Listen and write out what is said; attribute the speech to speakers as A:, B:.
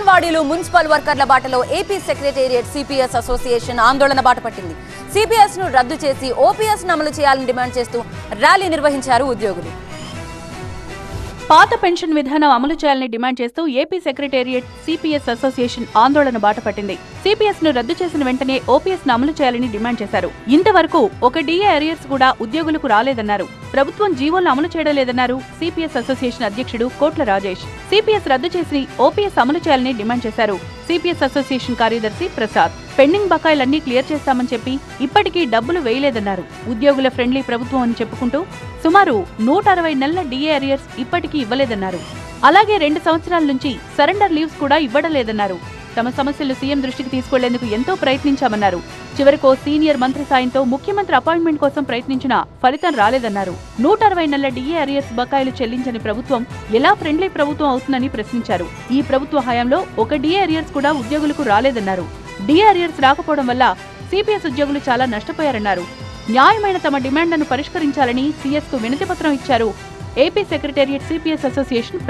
A: అంగన్వాడీలు మున్సిపల్ వర్కర్ల బాటలో ఏపీ సెక్రటేరియట్ సిపిఎస్ అసోసియేషన్ ఆందోళన బాట పట్టింది. సిపిఎస్ ను రద్దు చేసి ఓపీఎస్ ను అమలు చేయాలని డిమాండ్ చేస్తూ ర్యాలీ నిర్వహించారు ఉద్యోగులు.
B: పాత పెన్షన్ విధానం అమలు చేయాలని డిమాండ్ చేస్తూ ఏపీ సెక్రటేరియట్ సిపిఎస్ అసోసియేషన్ ఆందోళన బాట పట్టింది. సిపిఎస్ ను రద్దు చేసిన వెంటనే ఓపీఎస్ ను అమలు చేయాలని డిమాండ్ చేశారు. ఇంతవరకు ఒక డిఏ అరియర్స్ కూడా ఉద్యోగులకు రాలేదన్నారు. ప్రభుత్వం జీవోలను అమలు చేయడం లేదన్నారు సిపిఎస్ అసోసియేషన్ అధ్యక్షుడు కోట్ల రాజేష్. సిపిఎస్ రద్దు చేసి ఓపీఎస్ అమలు చేయాలని డిమాండ్ చేశారు. సిపిఎస్ అసోసియేషన్ కార్యదర్శి ప్రసాద్ పెండింగ్ బకాయిలన్నీ క్లియర్ చేస్తామని చెప్పి ఇప్పటికీ డబ్బులు వేయలేదన్నారు. ఉద్యోగుల ఫ్రెండ్లీ ప్రభుత్వం అని చెప్పుకుంటూ సుమారు 160 నెలల డిఏ అరియర్స్ ఇప్పటికీ ఇవ్వలేదన్నారు. అలాగే 2 సంవత్సరాల నుంచి సరెండర్ లీవ్స్ కూడా ఇవ్వడం లేదన్నారు. తమ సమస్యలు సీఎం దృష్టికి తీసుకెళ్లేందుకు ఎంతో ప్రయత్నించామన్నారు. చివరికో సీనియర్ మంత్రి సాయంతో ముఖ్యమంత్రి అపాయింట్మెంట్ కోసం ప్రయత్నించినా ఫలితం రాలేదన్నారు. 160 నెలల డిఏ అరియర్స్ బకాయిలు చెల్లించని ప్రభుత్వం ఎలా ఫ్రెండ్లీ ప్రభుత్వం అవుతుందని ప్రశ్నించారు. ఈ ప్రభుత్వ హయాంలో ఒక డిఏ అరియర్స్ కూడా ఉద్యోగులకు రాలేదన్నారు. డిఏ అరియర్స్ రాకపోవడం వల్ల సిపిఎస్ ఉద్యోగులు చాలా నష్టపోయారన్నారు. న్యాయమైన తమ డిమాండ్లను పరిష్కరించాలని సీఎస్ కు వినతి పత్రం ఇచ్చారు ఏపీ సెక్రటేరియట్ సిపిఎస్ అసోసియేషన్